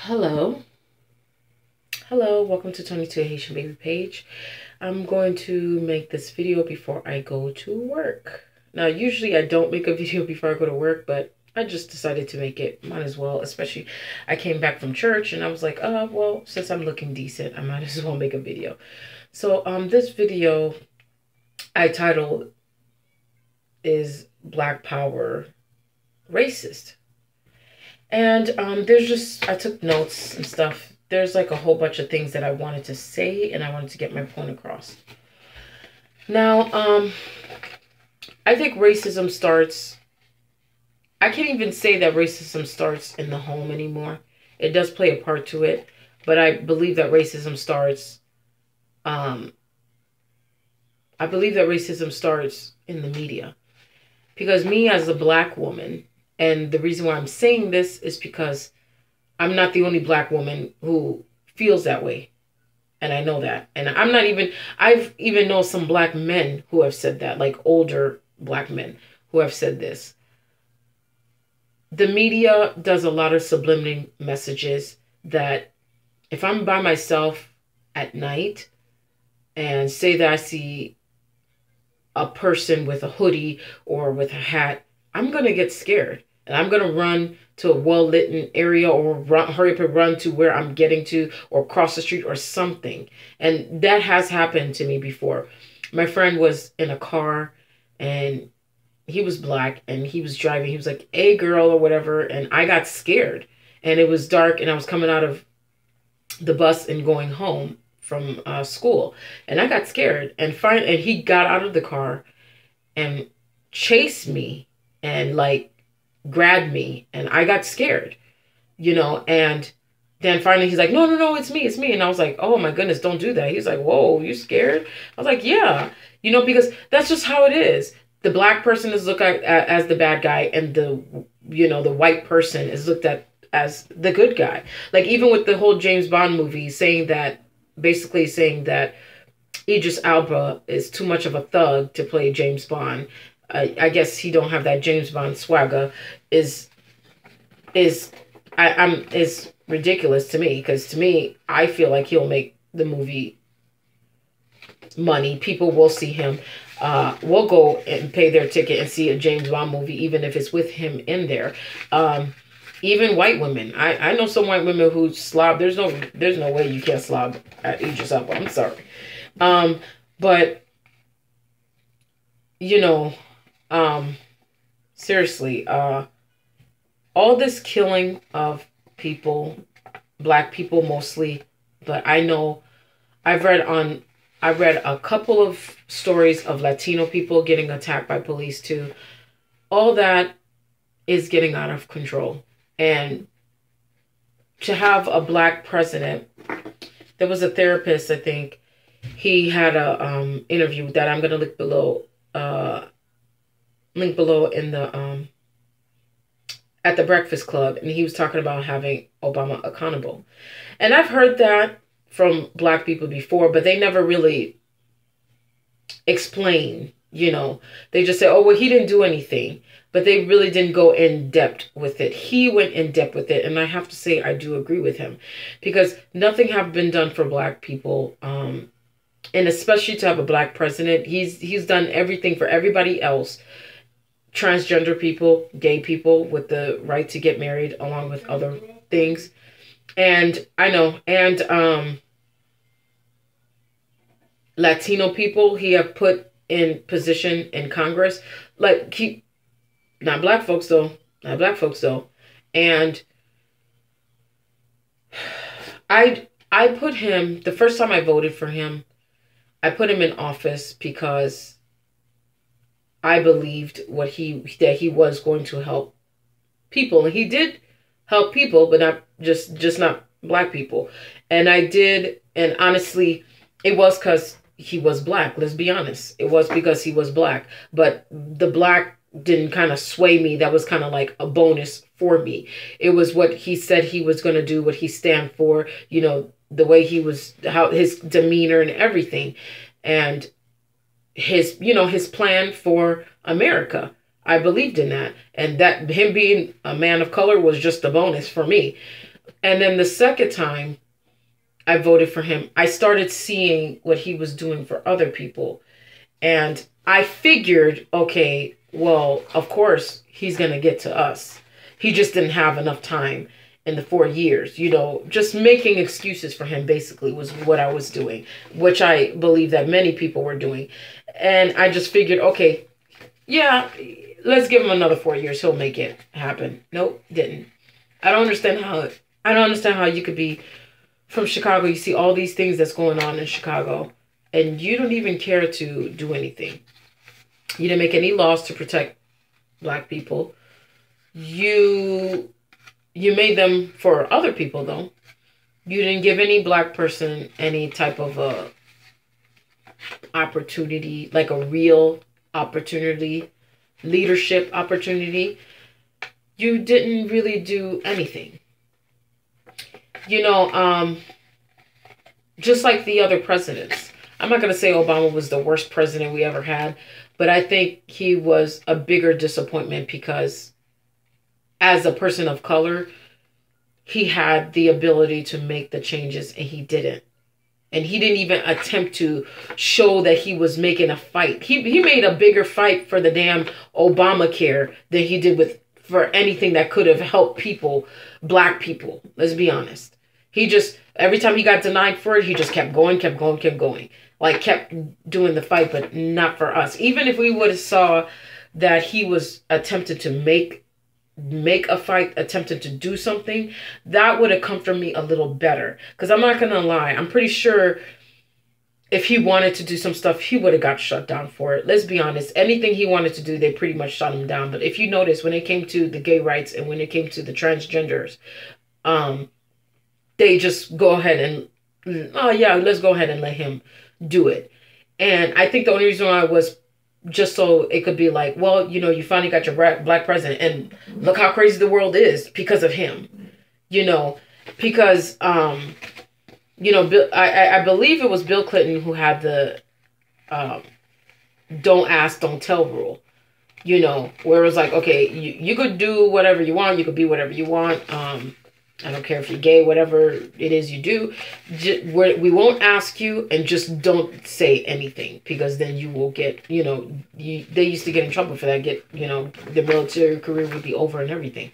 Hello. Hello, welcome to 22 Haitian Baby page. I'm going to make this video before I go to work. Now, usually I don't make a video before I go to work, but I just decided to make it. Might as well, especially I came back from church and I was like, well, since I'm looking decent, I might as well make a video. So this video I titled is Black Power Racist. And I took notes and stuff. There's like a whole bunch of things that I wanted to say and I wanted to get my point across. Now, I think racism starts, I can't even say that racism starts in the home anymore. It does play a part to it, but I believe that racism starts, I believe that racism starts in the media. Because me as a Black woman, and the reason why I'm saying this is because I'm not the only Black woman who feels that way. And I know that. And I've even known some Black men who have said that, like older Black men who have said this. The media does a lot of subliminal messages that if I'm by myself at night and say that I see a person with a hoodie or with a hat, I'm going to get scared. And I'm going to run to a well-lit area or hurry up and run to where I'm getting to or cross the street or something. And that has happened to me before. My friend was in a car and he was Black and he was driving. He was like, "Hey, girl," or whatever. And I got scared. And it was dark and I was coming out of the bus and going home from school. And I got scared. And he got out of the car and chased me and like grabbed me, and I got scared, and then finally he's like, no, it's me. And I was like, oh my goodness, don't do that. He's like, whoa, you scared? I was like, yeah, because that's just how it is. The Black person is looked at as the bad guy, and the white person is looked at as the good guy. Like even with the whole James Bond movie basically saying that Idris Elba is too much of a thug to play James Bond. I guess he don't have that James Bond swagger is ridiculous to me, because to me, I feel like he'll make the movie money. People will see him, will go and pay their ticket and see a James Bond movie, even if it's with him in there. Even white women. I know some white women who slob. There's no way you can't slob at Idris Elba. I'm sorry. But seriously, all this killing of people, Black people mostly, but I know I read a couple of stories of Latino people getting attacked by police too. All that is getting out of control. And to have a Black president, there was a therapist, I think, he had a interview that I'm going to link below in the at the Breakfast Club, and he was talking about having Obama accountable. And I've heard that from Black people before, but they never really explain, They just say, oh, well, he didn't do anything, but they really didn't go in depth with it. He went in depth with it, and I have to say I do agree with him, because nothing have been done for Black people, and especially to have a Black president. He's done everything for everybody else. Transgender people, gay people with the right to get married, along with other things. And I know, and Latino people he have put in position in Congress. Like not black folks though. And I put him, the first time I voted for him, I put him in office because I believed that he was going to help people. And he did help people, but not just not Black people. And I did, and honestly, it was because he was Black. Let's be honest. It was because he was Black. But the Black didn't kind of sway me. That was kind of like a bonus for me. It was what he said he was going to do, what he stand for, the way he was, how his demeanor and everything. And his plan for America. I believed in that. And that him being a man of color was just a bonus for me. And then the second time I voted for him, I started seeing what he was doing for other people. And I figured, okay, well, of course, he's going to get to us. He just didn't have enough time in the 4 years. Just making excuses for him basically was what I was doing, which I believe that many people were doing. And I just figured, okay, yeah, let's give him another 4 years. He'll make it happen. Nope, didn't. I don't understand how you could be from Chicago. You see all these things that's going on in Chicago, and you don't even care to do anything. You didn't make any laws to protect black people. You made them for other people, though. You didn't give any black person any type of a opportunity, like a real opportunity, leadership opportunity. You didn't really do anything. Just like the other presidents. I'm not going to say Obama was the worst president we ever had, but I think he was a bigger disappointment because as a person of color, he had the ability to make the changes and he didn't. And he didn't even attempt to show that he was making a fight. He made a bigger fight for the damn Obamacare than he did for anything that could have helped people, black people. Let's be honest. He just, every time he got denied for it, he just kept going. Like, kept doing the fight, but not for us. Even if we would have saw that he was attempted to make a fight, attempted to do something, that would have come from me a little better. Because I'm not going to lie, I'm pretty sure if he wanted to do some stuff, he would have got shut down for it. Let's be honest. Anything he wanted to do, they pretty much shut him down. But if you notice, when it came to the gay rights and when it came to the transgenders, they just go ahead and, oh yeah, let's go ahead and let him do it. And I think the only reason why was just so it could be like, well, you finally got your black president and look how crazy the world is because of him, because, I believe it was Bill Clinton who had the don't ask, don't tell rule, where it was like, okay, you could do whatever you want. You could be whatever you want. I don't care if you're gay, whatever it is you do. We won't ask you, and just don't say anything, because then you will get, they used to get in trouble for that. The military career would be over and everything.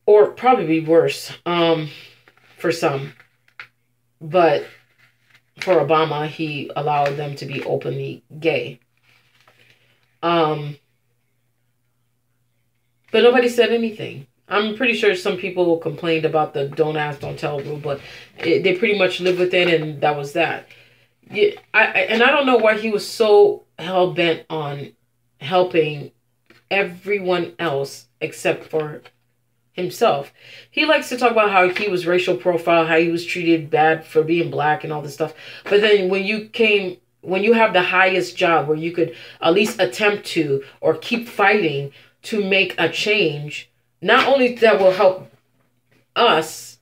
Or probably worse for some. But for Obama, he allowed them to be openly gay. But nobody said anything. I'm pretty sure some people complained about the don't ask, don't tell rule, but they pretty much lived with it, and that was that. I don't know why he was so hell-bent on helping everyone else except for himself. He likes to talk about how he was racial profile, how he was treated bad for being black and all this stuff. But then when you have the highest job where you could at least attempt to or keep fighting to make a change, not only that will help us,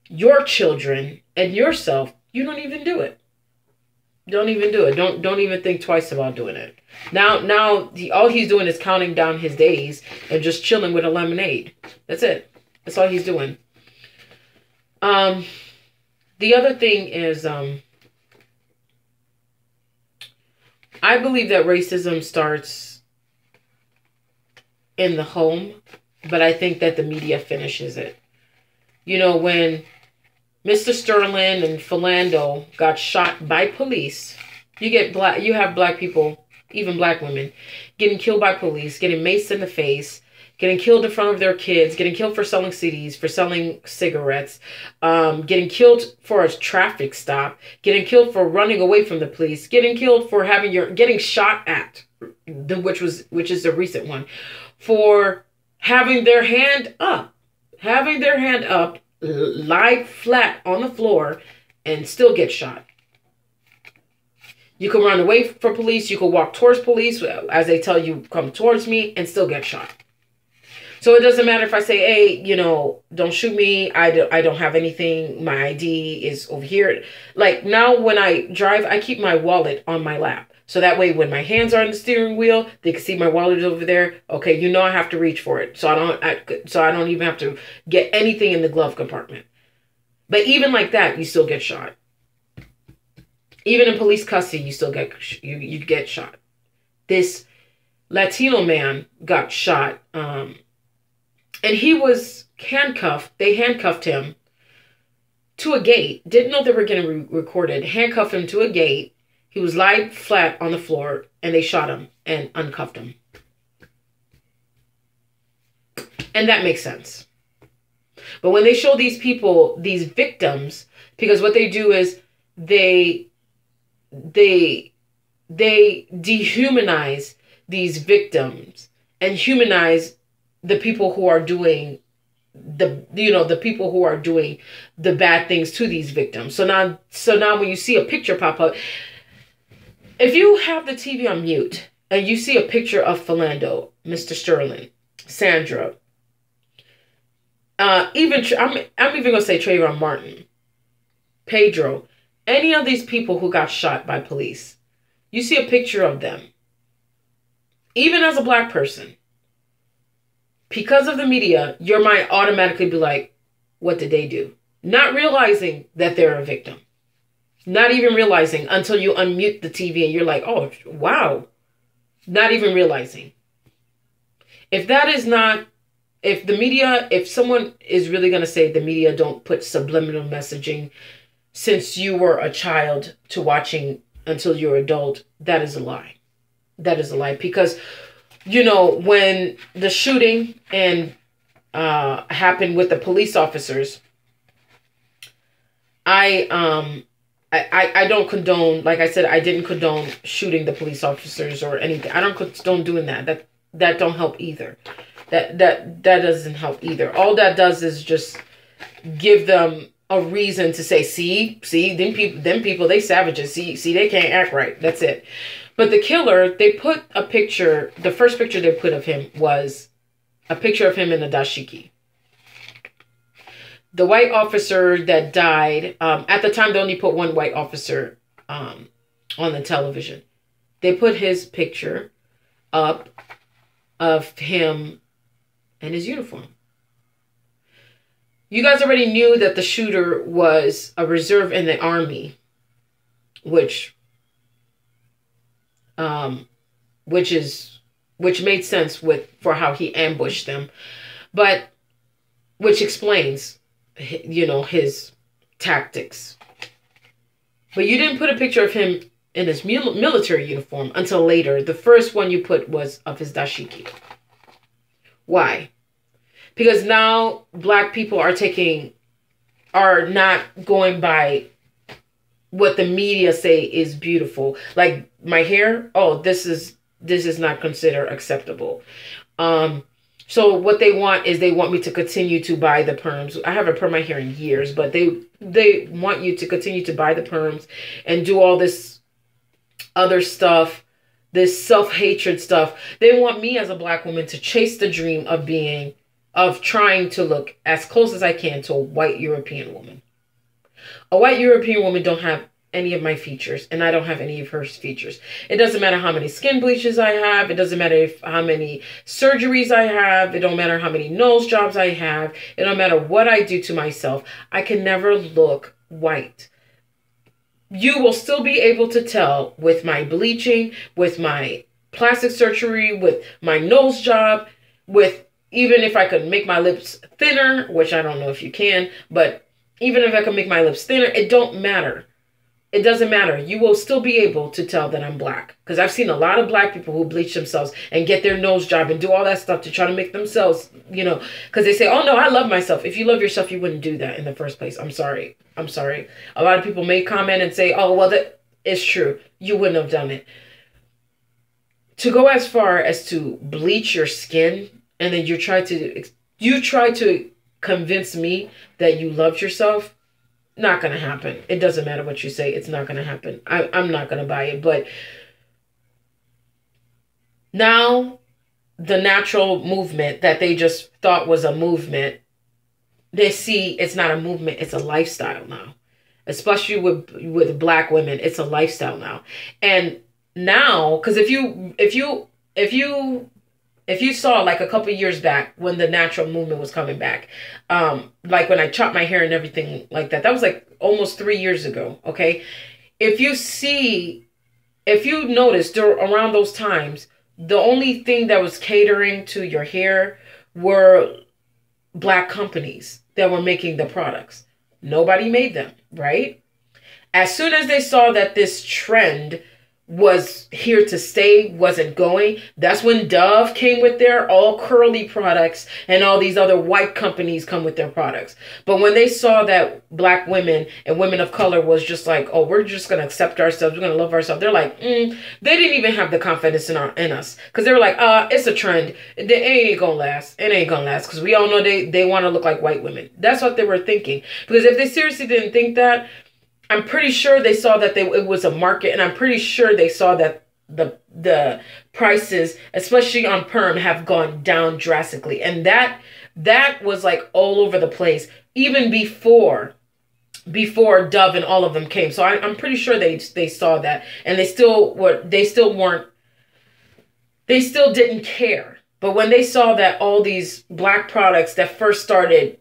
your children, and yourself, you don't even do it. Don't even do it. Don't even think twice about doing it. Now all he's doing is counting down his days and just chilling with a lemonade. That's it. That's all he's doing. The other thing is, I believe that racism starts in the home, but I think that the media finishes it. When Mr. Sterling and Philando got shot by police, you have black people, even black women, getting killed by police, getting maced in the face, getting killed in front of their kids, getting killed for selling CDs, for selling cigarettes, getting killed for a traffic stop, getting killed for running away from the police, getting killed for getting shot at, which is the recent one, for having their hand up, lie flat on the floor and still get shot. You can run away from police. You can walk towards police as they tell you, come towards me, and still get shot. So it doesn't matter if I say, hey, don't shoot me. I don't have anything. My ID is over here. Like now when I drive, I keep my wallet on my lap. So that way, when my hands are on the steering wheel, they can see my wallet is over there. Okay, you know I have to reach for it, so I don't even have to get anything in the glove compartment. But even like that, you still get shot. Even in police custody, you still get you get shot. This Latino man got shot, and he was handcuffed. They handcuffed him to a gate. Didn't know they were getting recorded. Handcuffed him to a gate. He was lying flat on the floor, and they shot him and uncuffed him. And that makes sense. But when they show these people, these victims, because what they do is they dehumanize these victims and humanize the people who are doing the people who are doing the bad things to these victims. So now when you see a picture pop up, if you have the TV on mute and you see a picture of Philando, Mr. Sterling, Sandra, I'm even gonna say Trayvon Martin, Pedro, any of these people who got shot by police, you see a picture of them, even as a black person, because of the media, your mind automatically be like, what did they do? Not realizing that they're a victim. Not even realizing until you unmute the TV and you're like, oh, wow. Not even realizing. If that is not, if the media, if someone is really going to say the media don't put subliminal messaging since you were a child to watching until you're adult, that is a lie. That is a lie. Because, you know, when the shooting happened with the police officers, I don't condone, like I said, I didn't condone shooting the police officers or anything. I don't condone doing that. That don't help either. That doesn't help either. All that does is just give them a reason to say, see, them people, they savages. See, they can't act right. That's it. But the killer, they put a picture, the first picture they put of him was a picture of him in a dashiki. The white officer that died, at the time they only put one white officer on the television. They put his picture up of him in his uniform. You guys already knew that the shooter was a reserve in the army, which made sense for how he ambushed them, but which explains, you know, his tactics. But you didn't put a picture of him in his military uniform until later. The first one you put was of his dashiki. Why? Because now black people are not going by what the media say is beautiful. Like my hair, oh, this is not considered acceptable. So what they want is they want me to continue to buy the perms. I haven't permed my hair in years, but they want you to continue to buy the perms and do all this other stuff, this self-hatred stuff. They want me as a black woman to chase the dream of trying to look as close as I can to a white European woman. A white European woman don't have any of my features, and I don't have any of her features. It doesn't matter how many skin bleaches I have. It doesn't matter how many surgeries I have. It don't matter how many nose jobs I have. It don't matter what I do to myself. I can never look white. You will still be able to tell with my bleaching, with my plastic surgery, with my nose job, with even if I could make my lips thinner, which I don't know if you can, but even if I could make my lips thinner, it don't matter. It doesn't matter. You will still be able to tell that I'm black. Because I've seen a lot of black people who bleach themselves and get their nose job and do all that stuff to try to make themselves, you know, because they say, oh no, I love myself. If you love yourself, you wouldn't do that in the first place. I'm sorry. I'm sorry. A lot of people may comment and say, oh, well, that is true. You wouldn't have done it. To go as far as to bleach your skin and then you try to convince me that you loved yourself, not going to happen. It doesn't matter what you say. It's not going to happen. I'm not going to buy it. But now the natural movement that they just thought was a movement, they see it's not a movement. It's a lifestyle now, especially with black women. It's a lifestyle now. And now, because if you saw like a couple years back when the natural movement was coming back, like when I chopped my hair and everything like that, that was like almost 3 years ago. Okay. If you noticed around those times, the only thing that was catering to your hair were Black companies that were making the products. Nobody made them, right? As soon as they saw that this trend was here to stay, wasn't going, that's when Dove came with their all curly products, and all these other white companies come with their products. But when they saw that Black women and women of color was just like, oh, we're just going to accept ourselves, we're going to love ourselves, they're like, they didn't even have the confidence in us, because they were like, it's a trend, it ain't gonna last, because we all know they want to look like white women. That's what they were thinking. Because if they seriously didn't think that, I'm pretty sure they saw that it was a market, and I'm pretty sure they saw that the prices, especially on perm, have gone down drastically. And that was like all over the place, even before Dove and all of them came. So I'm pretty sure they saw that, and they still didn't care. But when they saw that all these Black products that first started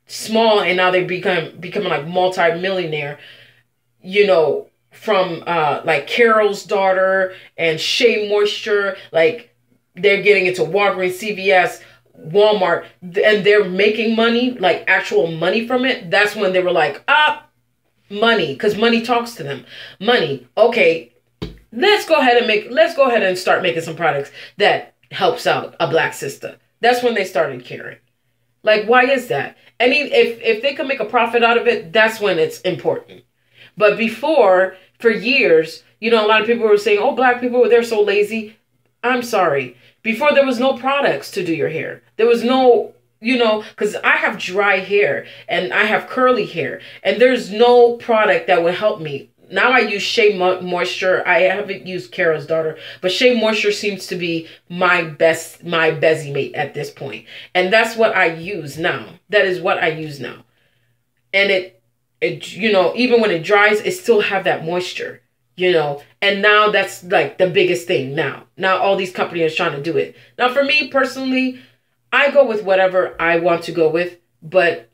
small and now they becoming like multi-millionaire, you know, from like Carol's Daughter and Shea Moisture, like they're getting into Walgreens, CVS, Walmart, and they're making money, like actual money from it. That's when they were like, money, because money talks to them. Money, okay, let's go ahead and start making some products that helps out a Black sister. That's when they started caring. Like, why is that? If they can make a profit out of it, that's when it's important. But before, for years, you know, a lot of people were saying, oh, Black people, they're so lazy. I'm sorry. Before, there was no products to do your hair. There was no, you know, because I have dry hair and I have curly hair, and there's no product that would help me. Now I use Shea Moisture. I haven't used Carol's Daughter, but Shea Moisture seems to be my busy mate at this point. And that's what I use now. That is what I use now. And it, you know, even when it dries, it still have that moisture, you know. And now that's like the biggest thing now. Now all these companies are trying to do it. Now for me personally, I go with whatever I want to go with, but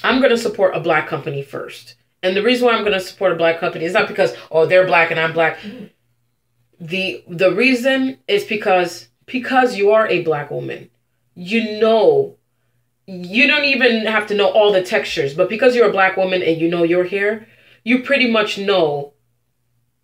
I'm going to support a Black company first. And the reason why I'm going to support a Black company is not because, oh, they're Black and I'm Black. The reason is because you are a Black woman. You know, you don't even have to know all the textures, but because you're a Black woman and you know your hair, you pretty much know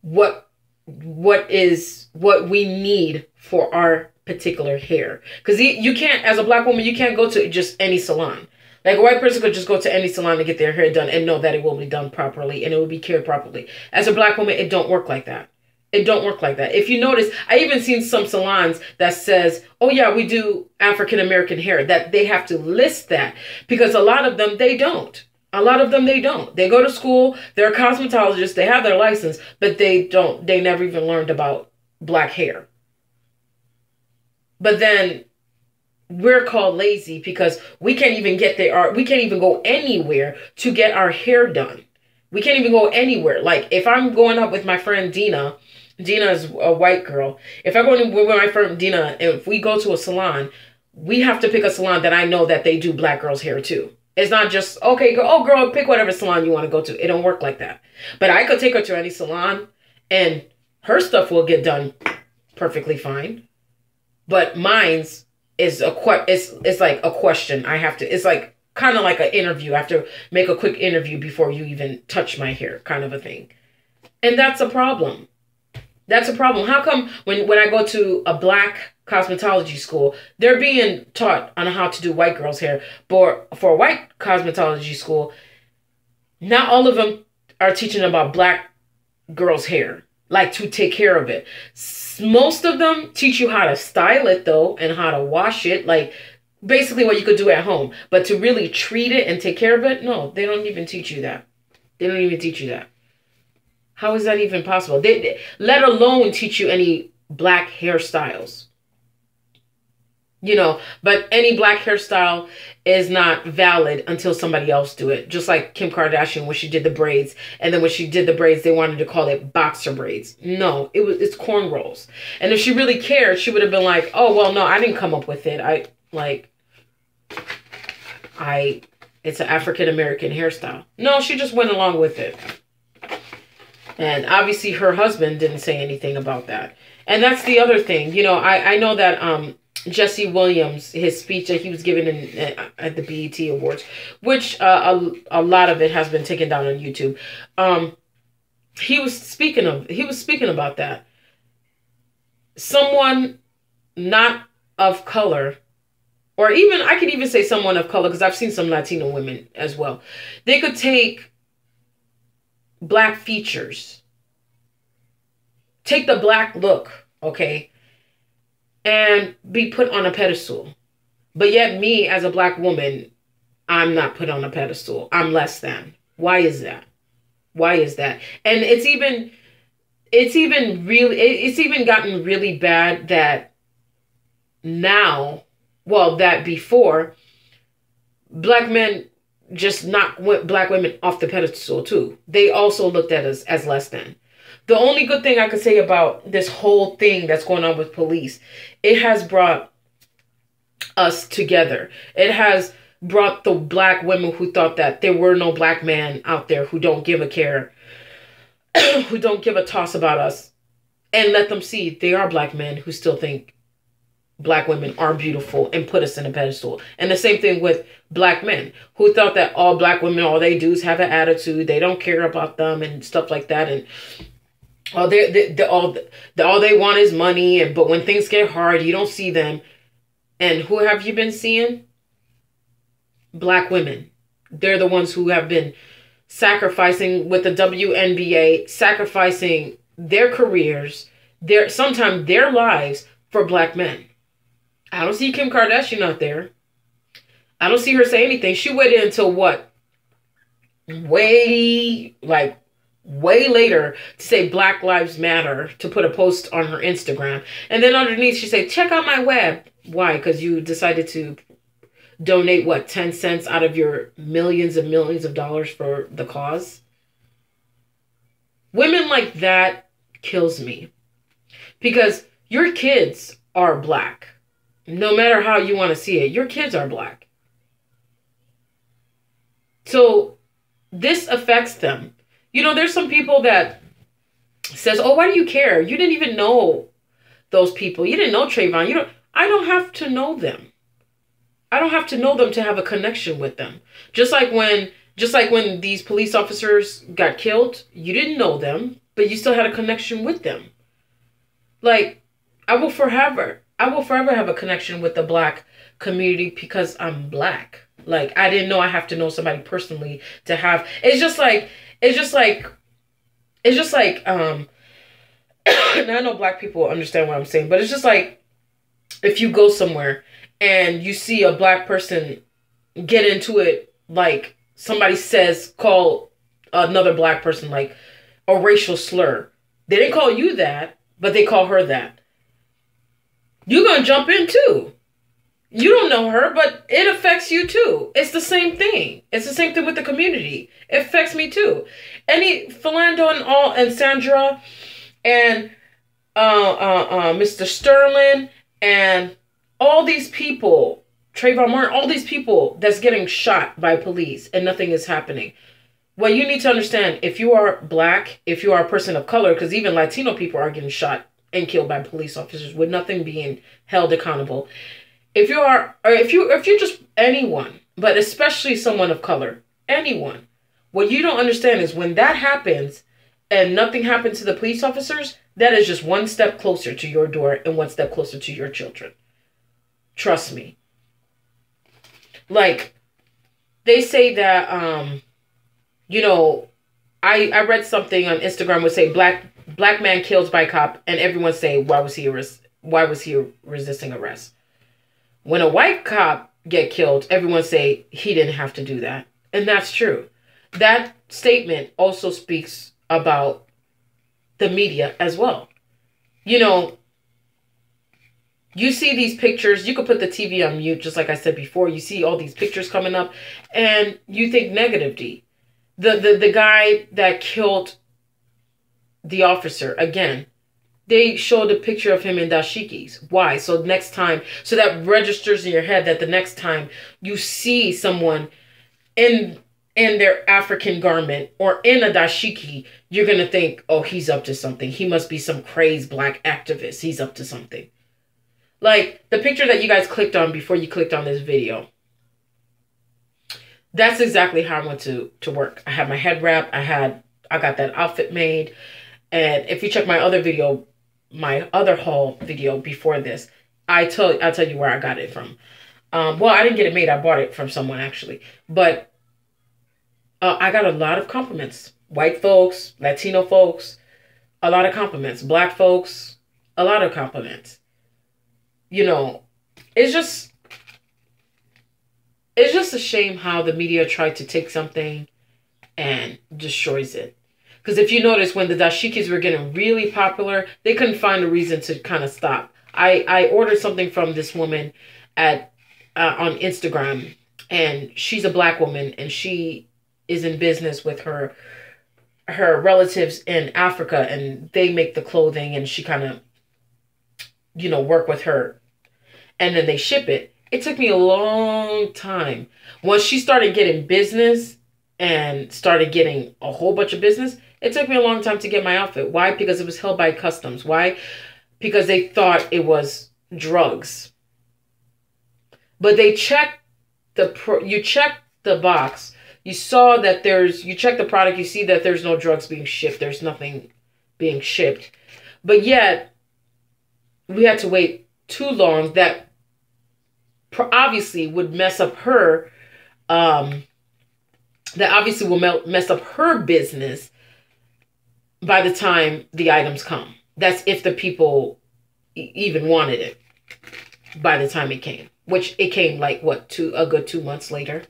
what we need for our particular hair. Because you can't, as a Black woman, you can't go to just any salon. Like a white person could just go to any salon to get their hair done and know that it will be done properly and it will be cared properly. As a Black woman, it don't work like that. It don't work like that. If you notice, I even seen some salons that says, oh yeah, we do African-American hair, that they have to list that, because a lot of them, they don't. A lot of them, they don't. They go to school, they're cosmetologists, they have their license, but they never even learned about Black hair. But then we're called lazy because we can't even we can't even go anywhere to get our hair done. We can't even go anywhere. Like if I'm going up with my friend Dina is a white girl. If I go with my friend Dina, if we go to a salon, we have to pick a salon that I know that they do Black girls' hair too. It's not just, okay, girl, pick whatever salon you want to go to. It don't work like that. But I could take her to any salon and her stuff will get done perfectly fine. But mine's is it's like a question. It's like kind of like an interview. I have to make a quick interview before you even touch my hair, kind of a thing. And that's a problem. That's a problem. How come when I go to a Black cosmetology school, they're being taught on how to do white girls' hair, but for a white cosmetology school, not all of them are teaching about Black girls' hair, like to take care of it. Most of them teach you how to style it though, and how to wash it, like basically what you could do at home. But to really treat it and take care of it, no, they don't even teach you that. They don't even teach you that. How is that even possible? They let alone teach you any Black hairstyles. You know, but any Black hairstyle is not valid until somebody else do it. Just like Kim Kardashian when she did the braids, and then when she did the braids, they wanted to call it boxer braids. No, it's cornrows. And if she really cared, she would have been like, "Oh well, no, I didn't come up with it. It's an African American hairstyle." No, she just went along with it. And obviously her husband didn't say anything about that. And that's the other thing. You know, I know that Jesse Williams, his speech that he was given at the BET Awards, which a lot of it has been taken down on YouTube. He was speaking about that. Someone not of color, or even, I could even say someone of color, because I've seen some Latino women as well. They could take black features, take the black look, okay, and be put on a pedestal. But yet me as a black woman, I'm not put on a pedestal. I'm less than. Why is that? Why is that? And it's even gotten really bad that now, well, that before, black men just knocked black women off the pedestal too. They also looked at us as less than. The only good thing I could say about this whole thing that's going on with police, it has brought us together. It has brought the black women who thought that there were no black men out there who don't give a care, who don't give a toss about us, and let them see they are black men who still think black women are beautiful and put us in a pedestal. And the same thing with black men who thought that all black women, all they do is have an attitude. They don't care about them and stuff like that. And all they want is money. But when things get hard, you don't see them. And who have you been seeing? Black women. They're the ones who have been sacrificing with the WNBA, sacrificing their careers, sometimes their lives for black men. I don't see Kim Kardashian out there. I don't see her say anything. She waited until what? Way later to say Black Lives Matter, to put a post on her Instagram. And then underneath she said, check out my web. Why? Because you decided to donate, what, 10 cents out of your millions and millions of dollars for the cause? Women like that kills me. Because your kids are black. No matter how you want to see it, your kids are black. So this affects them. You know, there's some people that says, oh, why do you care? You didn't even know those people. You didn't know Trayvon. I don't have to know them. I don't have to know them to have a connection with them. Just like when these police officers got killed, you didn't know them, but you still had a connection with them. Like, I will forever have a connection with the black community because I'm black. Like, I didn't know I have to know somebody personally to have. It's just like, and I know black people understand what I'm saying, but it's just like, if you go somewhere and you see a black person get into it, like somebody call another black person like a racial slur. They didn't call you that, but they call her that. You're going to jump in too. You don't know her, but it affects you too. It's the same thing. It's the same thing with the community. It affects me too. Philando and Sandra and Mr. Sterling and all these people, Trayvon Martin, all these people that's getting shot by police and nothing is happening. Well, you need to understand, if you are black, if you are a person of color, because even Latino people are getting shot and killed by police officers with nothing being held accountable. If you're just anyone, but especially someone of color, anyone, what you don't understand is when that happens and nothing happens to the police officers, that is just one step closer to your door and one step closer to your children. Trust me. Like, they say that, I read something on Instagram would say black man killed by cop, and everyone say, why was he resisting arrest? When a white cop get killed, everyone say he didn't have to do that. And that's true. That statement also speaks about the media as well. You know, You see these pictures, you could put the TV on mute, just like I said before. You see all these pictures coming up, and you think negatively. The guy that killed the officer, again, they showed a picture of him in dashikis. Why? So next time, so that registers in your head that the next time you see someone in their African garment or in a dashiki, you're going to think, oh, he's up to something. He must be some crazed black activist. He's up to something. Like the picture that you guys clicked on before you clicked on this video. That's exactly how I went to work. I had my head wrap. I got that outfit made. And if you check my other video, my other haul video before this, I'll tell you where I got it from. Well, I didn't get it made. I bought it from someone actually. But I got a lot of compliments. White folks, Latino folks, a lot of compliments. Black folks, a lot of compliments. You know, it's just a shame how the media tried to take something and destroys it. Because if you notice, when the dashikis were getting really popular, they couldn't find a reason to kind of stop. I ordered something from this woman at on Instagram, and she's a black woman, and she is in business with her relatives in Africa, and they make the clothing, and she kind of, you know, work with her, and then they ship it. It took me a long time. Once she started getting business and started getting a whole bunch of business, it took me a long time to get my outfit. Why? Because it was held by customs. Why? Because they thought it was drugs. But they checked you check the box. You saw that you check the product, you see that there's no drugs being shipped. There's nothing being shipped. But yet, we had to wait too long. That obviously would mess up her, that obviously will mess up her business by the time the items come. That's if the people even wanted it by the time it came. Which it came like, what, a good 2 months later.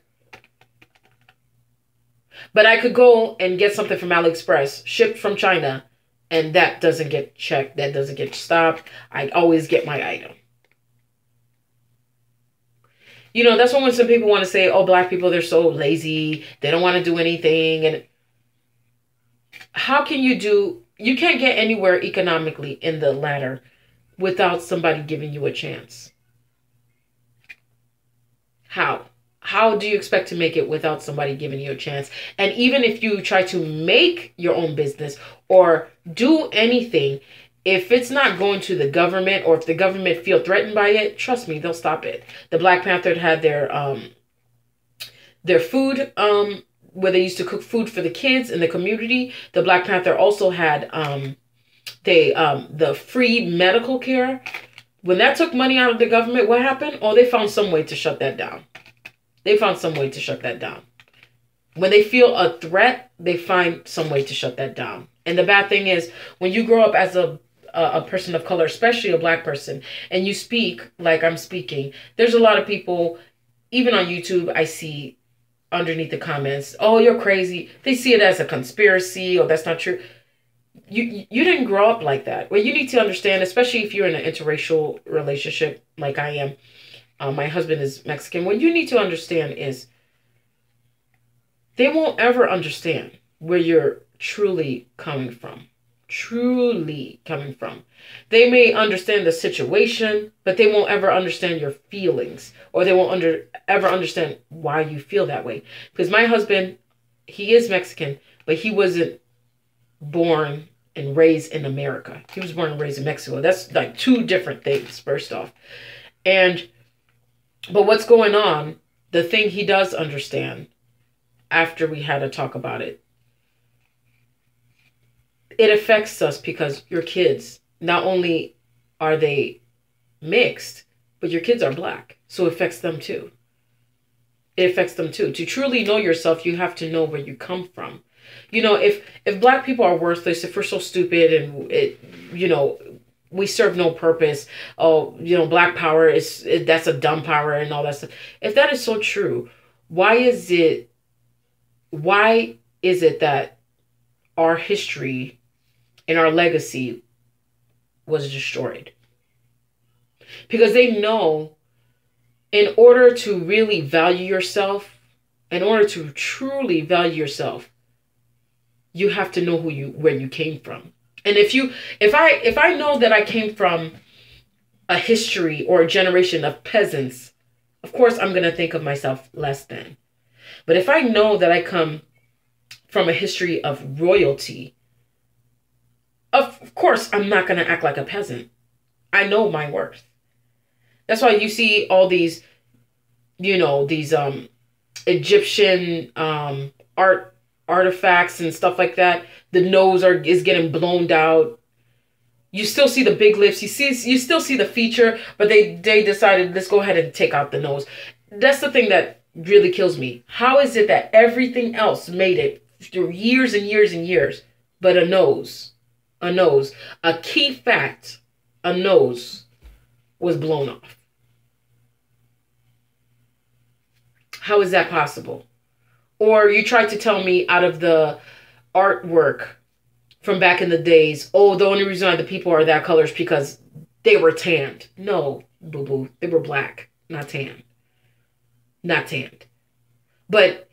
But I could go and get something from AliExpress, shipped from China, and that doesn't get checked. That doesn't get stopped. I always get my item. You know, that's when some people want to say, oh, black people, they're so lazy. They don't want to do anything. And how can you can't get anywhere economically in the ladder without somebody giving you a chance. How? How do you expect to make it without somebody giving you a chance? And even if you try to make your own business or do anything, if it's not going to the government, or if the government feel threatened by it, trust me, they'll stop it. The Black Panther had their food, where they used to cook food for the kids in the community. The Black Panther also had the free medical care. When that took money out of the government, what happened? Oh, they found some way to shut that down. They found some way to shut that down. When they feel a threat, they find some way to shut that down. And the bad thing is, when you grow up as a person of color, especially a black person, and you speak like I'm speaking, there's a lot of people, even on YouTube, I see underneath the comments, oh, you're crazy. They see it as a conspiracy, or that's not true. You didn't grow up like that. Well, you need to understand, especially if you're in an interracial relationship like I am. My husband is Mexican. What you need to understand is they won't ever understand where you're truly coming from. Truly coming from. They may understand the situation, but they won't ever understand your feelings, or they won't ever understand why you feel that way. Because my husband, he is Mexican, but he wasn't born and raised in America. He was born and raised in Mexico. That's like two different things, first off. But what's going on, the thing he does understand, after we had a talk about it, it affects us because your kids, not only are they mixed, but your kids are black. So it affects them too. It affects them too. To truly know yourself, you have to know where you come from. You know, if black people are worthless, if we're so stupid and we serve no purpose, oh, black power that's a dumb power and all that stuff. If that is so true, why is it that our history and our legacy was destroyed? Because they know in order to really value yourself, in order to truly value yourself, you have to know where you came from. And if I know that I came from a history or a generation of peasants, of course I'm going to think of myself less than. But if I know that I come from a history of royalty, of course I'm not going to act like a peasant. I know my worth. That's why you see all these, these Egyptian artifacts and stuff like that. The nose is getting blown out. You still see the big lips. You still see the feature, but they decided, let's go ahead and take out the nose. That's the thing that really kills me. How is it that everything else made it through years and years and years, but a nose, a key fact, a nose was blown off? How is that possible? Or you tried to tell me out of the artwork from back in the days, oh, the only reason why the people are that color is because they were tanned. No, boo-boo. They were black, not tan. Not tanned. But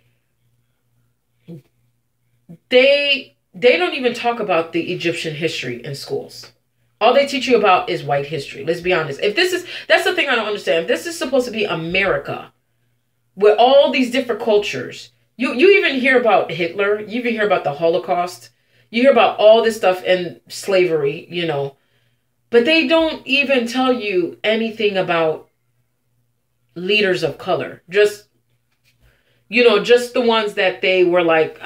they don't even talk about the Egyptian history in schools. All they teach you about is white history. Let's be honest. That's the thing I don't understand. If this is supposed to be America, with all these different cultures, you even hear about Hitler, you even hear about the Holocaust, you hear about all this stuff and slavery, but they don't even tell you anything about leaders of color. Just the ones that they were like,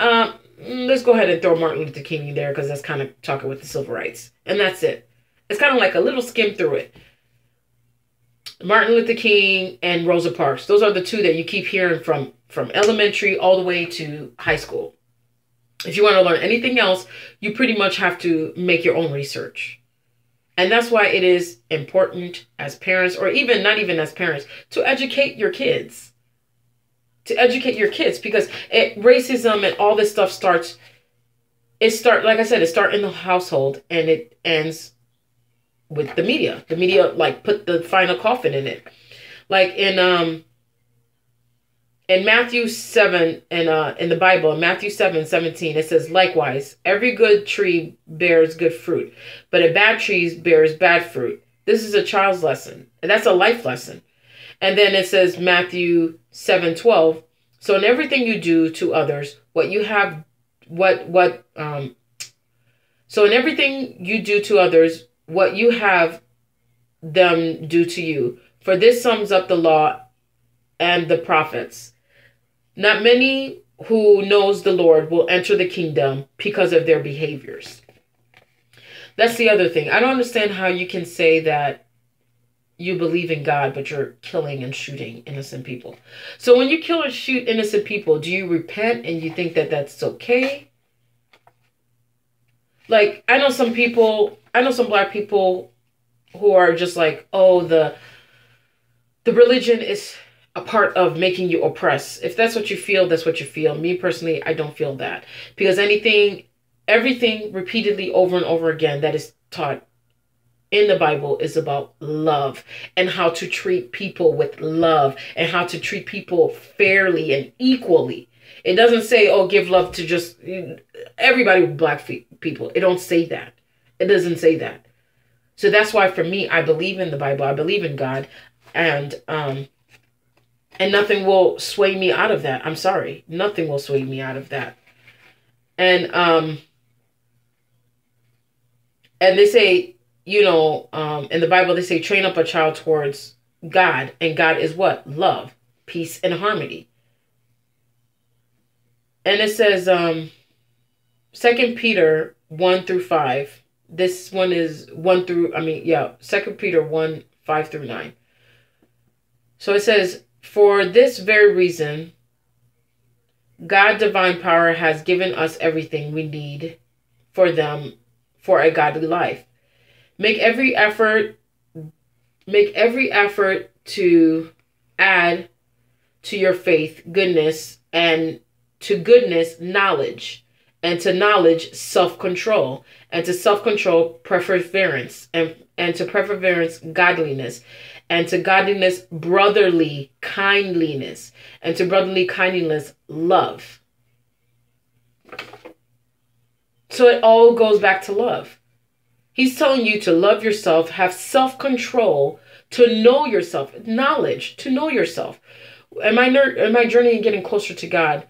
let's go ahead and throw Martin Luther King in there because that's kind of talking with the civil rights. And that's it. It's kind of like a little skim through it. Martin Luther King and Rosa Parks. Those are the two that you keep hearing from elementary all the way to high school. If you want to learn anything else, you pretty much have to make your own research. And that's why it is important as parents, or even not even as parents, to educate your kids. To educate your kids, because racism and all this stuff starts in the household and it ends with the media. The media put the final coffin in it. Like in Matthew 7 in the Bible, in Matthew 7:17, it says, likewise, every good tree bears good fruit, but a bad tree bears bad fruit. This is a child's lesson, and that's a life lesson. And then it says Matthew 7:12, so in everything you do to others, so in everything you do to others, what you have them do to you. For this sums up the law and the prophets. Not many who knows the Lord will enter the kingdom because of their behaviors. That's the other thing. I don't understand how you can say that you believe in God, but you're killing and shooting innocent people. So when you kill and shoot innocent people, do you repent and you think that that's okay? Like, I know some black people who are just like, oh, the religion is a part of making you oppress. If that's what you feel, that's what you feel. Me personally, I don't feel that. Because everything repeatedly over and over again that is taught in the Bible is about love and how to treat people with love and how to treat people fairly and equally. It doesn't say, oh, give love to just everybody with black people. It don't say that. It doesn't say that. So that's why for me, I believe in the Bible. I believe in God. And nothing will sway me out of that. I'm sorry. Nothing will sway me out of that. And they say, in the Bible, they say, train up a child towards God. And God is what? Love, peace, and harmony. And it says, 2 Peter 1-5. This one is 2 Peter 1, 5-9. So it says, for this very reason, God divine power has given us everything we need for a godly life. Make every effort to add to your faith goodness, and to goodness knowledge, and to knowledge self-control, and to self-control perseverance, and to perseverance godliness, and to godliness, brotherly kindliness, and to brotherly kindliness, love. So it all goes back to love. He's telling you to love yourself, have self-control, to know yourself, knowledge, to know yourself. In my journey in getting closer to God,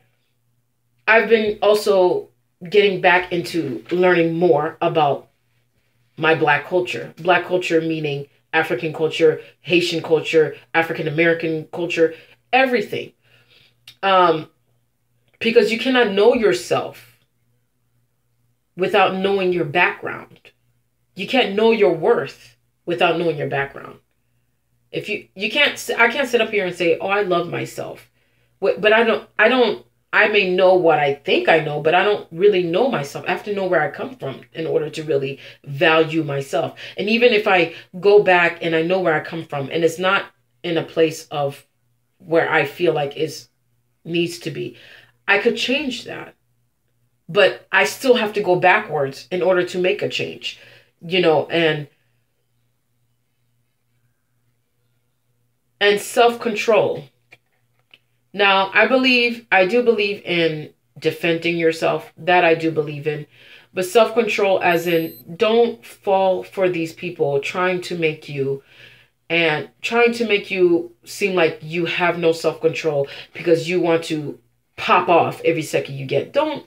I've been also getting back into learning more about my Black culture. Black culture meaning African culture, Haitian culture, African American culture, everything. Because you cannot know yourself without knowing your background. You can't know your worth without knowing your background. If I can't sit up here and say, oh, I love myself. But I may know what I think I know, but I don't really know myself. I have to know where I come from in order to really value myself. And even if I go back and I know where I come from, and it's not in a place of where I feel like it needs to be, I could change that. But I still have to go backwards in order to make a change. And self-control. Now, I do believe in defending yourself. That I do believe in. But self-control as in, don't fall for these people trying to make you seem like you have no self-control because you want to pop off every second you get. Don't.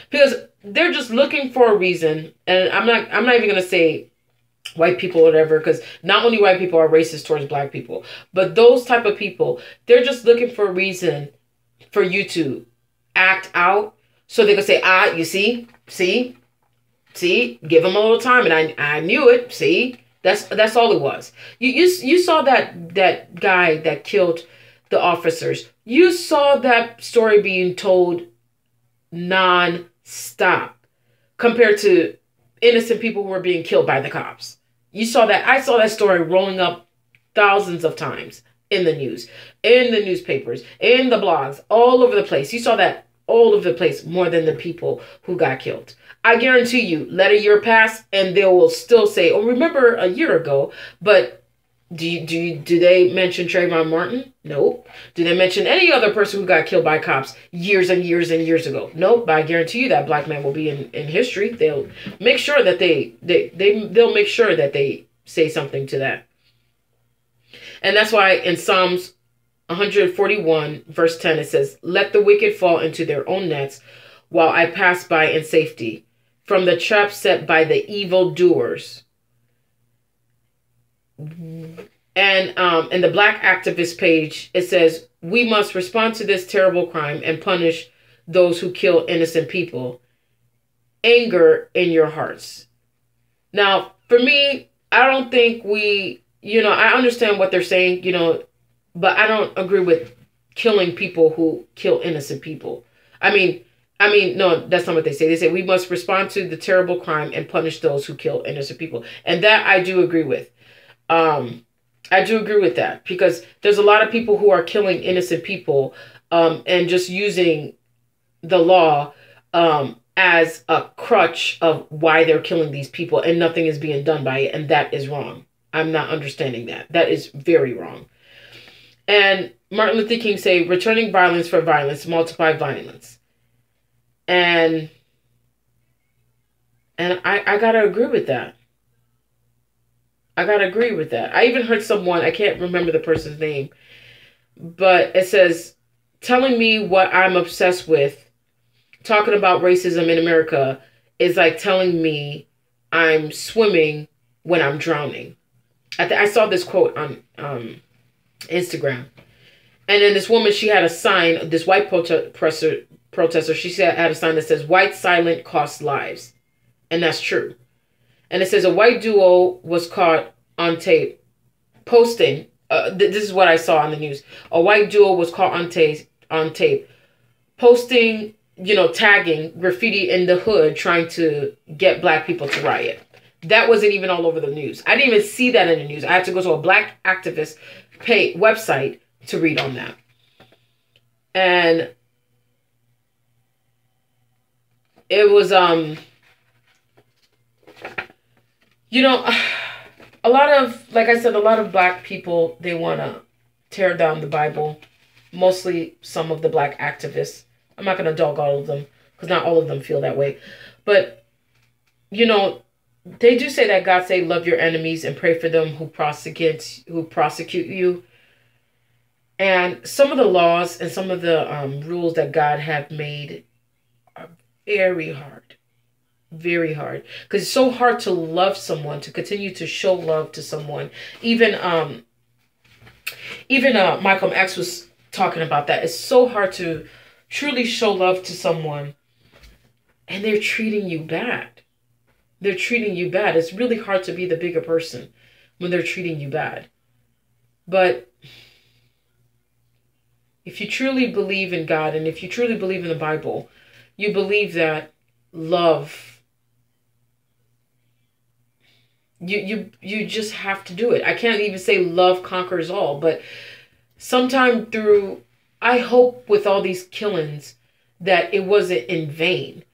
Because they're just looking for a reason. And I'm not even going to say white people or whatever, because not only white people are racist towards Black people, but those type of people, they're just looking for a reason for you to act out so they can say, you see, give them a little time. And I knew it. See, that's all it was. You saw that guy that killed the officers. You saw that story being told non-stop compared to innocent people who were being killed by the cops. You saw that. I saw that story rolling up thousands of times in the news, in the newspapers, in the blogs, all over the place. You saw that all over the place more than the people who got killed. I guarantee you, let a year pass and they will still say, oh, remember a year ago. But do they mention Trayvon Martin? Nope. Do they mention any other person who got killed by cops years and years and years ago? Nope. But I guarantee you that Black man will be in history. They'll make sure that they'll make sure that they say something to that. And that's why in Psalms 141 verse 10 it says, "Let the wicked fall into their own nets, while I pass by in safety, from the trap set by the evildoers." And in the Black activist page, it says, "We must respond to this terrible crime and punish those who kill innocent people. Anger in your hearts." Now, for me, I don't think I understand what they're saying, but I don't agree with killing people who kill innocent people. I mean, no, that's not what they say. They say we must respond to the terrible crime and punish those who kill innocent people. And that I do agree with. I do agree with that because there's a lot of people who are killing innocent people and just using the law as a crutch of why they're killing these people, and nothing is being done by it. And that is wrong. I'm not understanding that. That is very wrong. And Martin Luther King say, "Returning violence for violence, multiply violence." And I gotta agree with that. I even heard someone, I can't remember the person's name, but it says, telling me what I'm obsessed with, talking about racism in America, is like telling me I'm swimming when I'm drowning. I saw this quote on Instagram. And then this woman, she had a sign, this white protester, she had a sign that says, "White silent costs lives." And that's true. And it says a white duo was caught on tape posting. This is what I saw on the news. A white duo was caught on tape posting, tagging graffiti in the hood, trying to get Black people to riot. That wasn't even all over the news. I didn't even see that in the news. I had to go to a Black activist website to read on that. And it was, a lot of, like I said, a lot of black people, they want to tear down the Bible. Mostly some of the black activists. I'm not going to dog all of them because not all of them feel that way. But, you know, they do say that God say, love your enemies and pray for them who prosecute you. And some of the laws and some of the rules that God have made are very hard. Very hard. Because it's so hard to love someone, to continue to show love to someone. Even Malcolm X was talking about that. It's so hard to truly show love to someone and they're treating you bad. They're treating you bad. It's really hard to be the bigger person when they're treating you bad. But if you truly believe in God and if you truly believe in the Bible, you believe that love, you just have to do it. I can't even say love conquers all, but sometime through, I hope with all these killings that it wasn't in vain.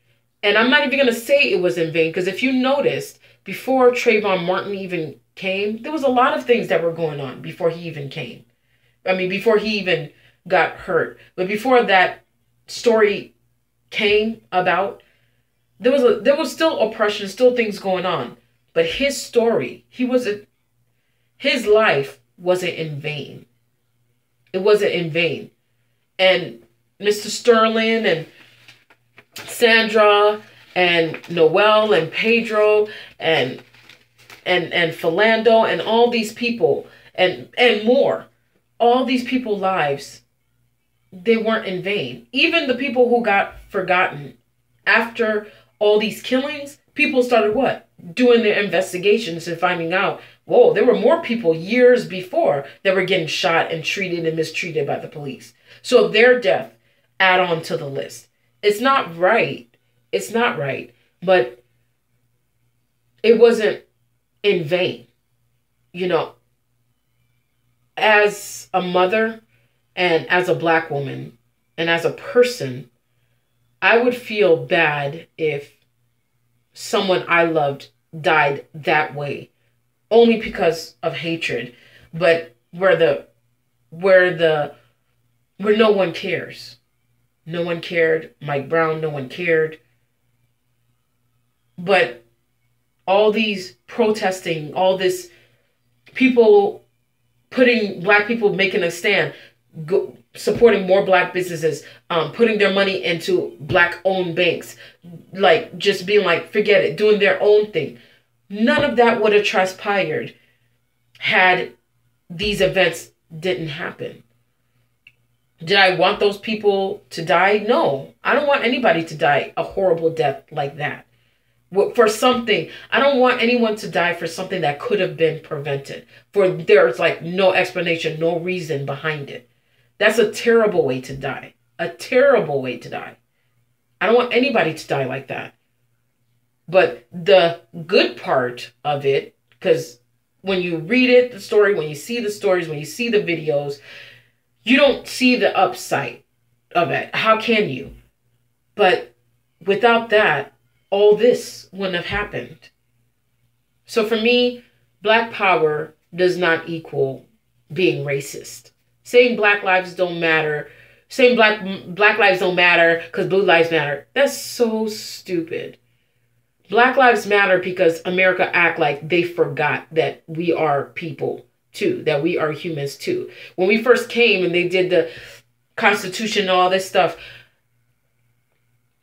And I'm not even going to say it was in vain, because if you noticed, before Trayvon Martin even came, there was a lot of things that were going on before he even came. I mean, before he even got hurt. But before that story came about, there was still oppression, still things going on. But his story, his life wasn't in vain. It wasn't in vain. And Mr. Sterling and Sandra and Noel and Pedro and Philando and all these people and more, all these people's lives, they weren't in vain. Even the people who got forgotten after all these killings, people started what? Doing their investigations and finding out, whoa, there were more people years before that were getting shot and treated and mistreated by the police. So their death add on to the list. It's not right. It's not right. But it wasn't in vain. You know, as a mother and as a black woman and as a person, I would feel bad if someone I loved died that way, only because of hatred, but where no one cares. No one cared. Mike Brown, no one cared. But all these protesting, all this people black people making a stand, supporting more black businesses, putting their money into black-owned banks, like just being like, forget it, doing their own thing. None of that would have transpired had these events didn't happen. Did I want those people to die? No, I don't want anybody to die a horrible death like that. For something, I don't want anyone to die for something that could have been prevented. For there's like no explanation, no reason behind it. That's a terrible way to die. A terrible way to die. I don't want anybody to die like that. But the good part of it, because when you read it, the story, when you see the stories, when you see the videos, you don't see the upside of it. How can you? But without that, all this wouldn't have happened. So for me, Black power does not equal being racist. Saying Black lives don't matter, saying black lives don't matter because blue lives matter, that's so stupid. Black lives matter because America act like they forgot that we are people too, that we are humans too. When we first came and they did the Constitution and all this stuff,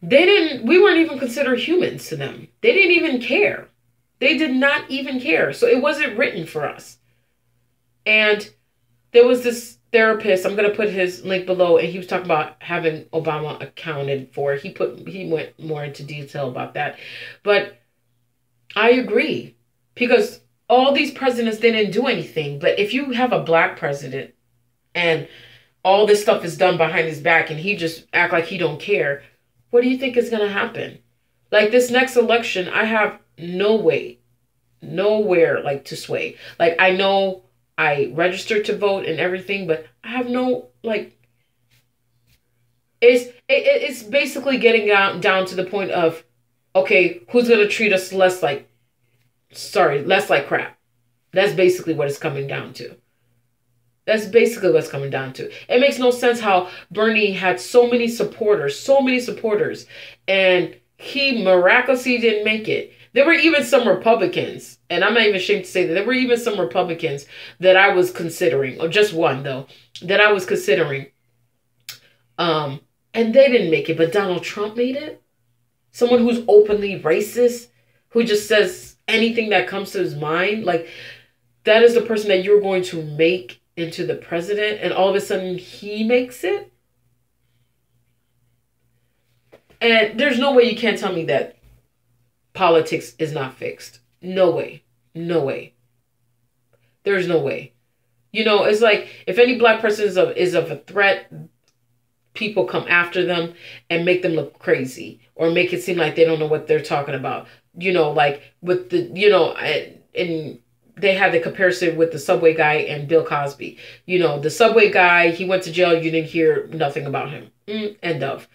we weren't even considered humans to them. They didn't even care. They did not even care. So it wasn't written for us. And there was this therapist, I'm going to put his link below, and he was talking about having Obama accounted for. He went more into detail about that. But I agree, because all these presidents didn't do anything. But if you have a Black president and all this stuff is done behind his back and he just act like he don't care, what do you think is going to happen? Like this next election, I have nowhere like to sway. Like I know I registered to vote and everything, but I have no, like, it's basically getting down to the point of, okay, who's going to treat us less like crap? That's basically what it's coming down to. That's basically what's coming down to. It makes no sense how Bernie had so many supporters, and he miraculously didn't make it. There were even some Republicans, and I'm not even ashamed to say that there were even some Republicans that I was considering, or just one though, that I was considering. And they didn't make it, but Donald Trump made it. Someone who's openly racist, who just says anything that comes to his mind. Like, that is the person that you're going to make into the president, and all of a sudden he makes it. And there's no way you can't tell me that politics is not fixed. No way. No way. There's no way. You know, it's like if any black person is of a threat, people come after them and make them look crazy or make it seem like they don't know what they're talking about. You know, like with the, you know, and they had the comparison with the Subway guy and Bill Cosby. You know, the Subway guy, he went to jail. You didn't hear nothing about him. End of.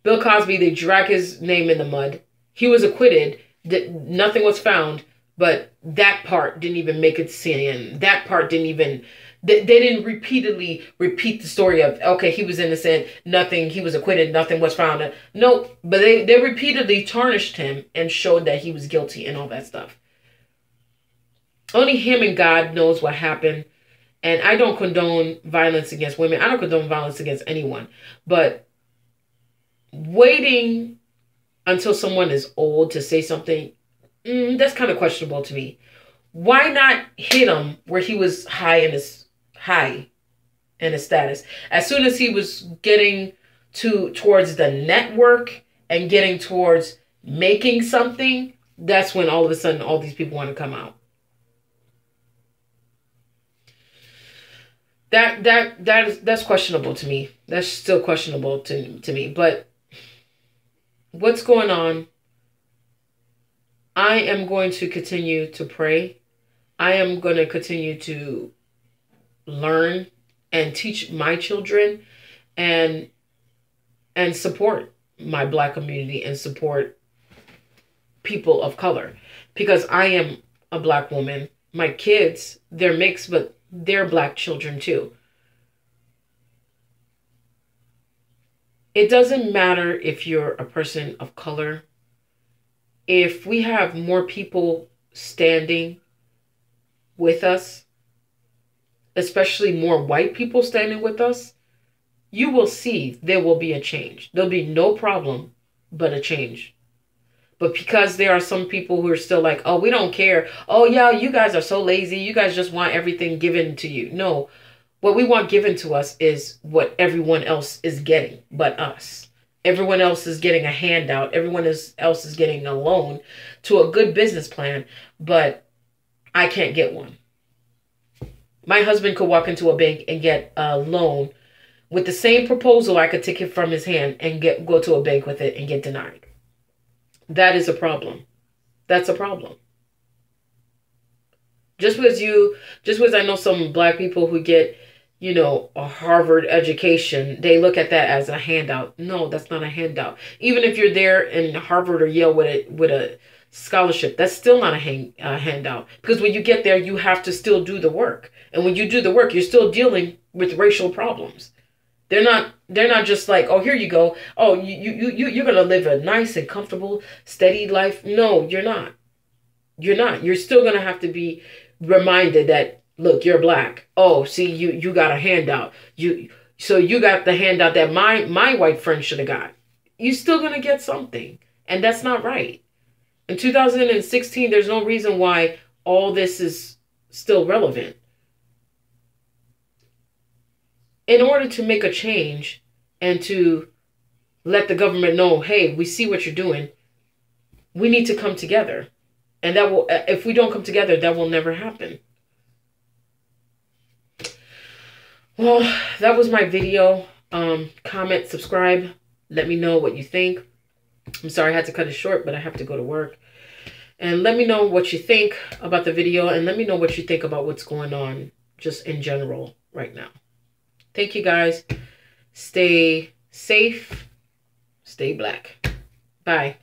Bill Cosby, they drag his name in the mud. He was acquitted. Nothing was found. But that part didn't even make it to CNN. That part didn't even... They didn't repeatedly repeat the story of, okay, he was innocent, nothing, he was acquitted, nothing was found. Nope. But they repeatedly tarnished him and showed that he was guilty and all that stuff. Only him and God knows what happened. And I don't condone violence against women. I don't condone violence against anyone. But waiting until someone is old to say something, that's kind of questionable to me. Why not hit him where he was high in his status? As soon as he was getting towards the network and getting towards making something, that's when all of a sudden all these people want to come out. That's questionable to me. That's still questionable to me. But what's going on? I am going to continue to pray. I am going to continue to learn and teach my children and support my Black community and support people of color, because I am a Black woman. My kids, they're mixed, but they're Black children too. It doesn't matter if you're a person of color. If we have more people standing with us, especially more white people standing with us, you will see there will be a change. There'll be no problem but a change. But because there are some people who are still like, oh, we don't care. Oh, yeah, you guys are so lazy. You guys just want everything given to you. No, what we want given to us is what everyone else is getting but us. Everyone else is getting a handout. Everyone else is getting a loan to a good business plan, but I can't get one. My husband could walk into a bank and get a loan with the same proposal. I could take it from his hand and go to a bank with it and get denied. That is a problem. That's a problem. Just because I know some Black people who get, you know, a Harvard education, they look at that as a handout. No, that's not a handout. Even if you're there in Harvard or Yale with a scholarship, that's still not a handout. Because when you get there, you have to still do the work. And when you do the work, you're still dealing with racial problems. They're not just like, oh, here you go. Oh, you're going to live a nice and comfortable, steady life. No, you're not. You're not. You're still going to have to be reminded that, look, you're Black. Oh, see, you got a handout. So you got the handout that my white friend should have got. You're still going to get something. And that's not right. In 2016, there's no reason why all this is still relevant. In order to make a change and to let the government know, hey, we see what you're doing, we need to come together. And that will, if we don't come together, that will never happen. Well, that was my video. Comment, subscribe. Let me know what you think. I'm sorry I had to cut it short, but I have to go to work. And let me know what you think about the video. And let me know what you think about what's going on just in general right now. Thank you, guys. Stay safe. Stay Black. Bye.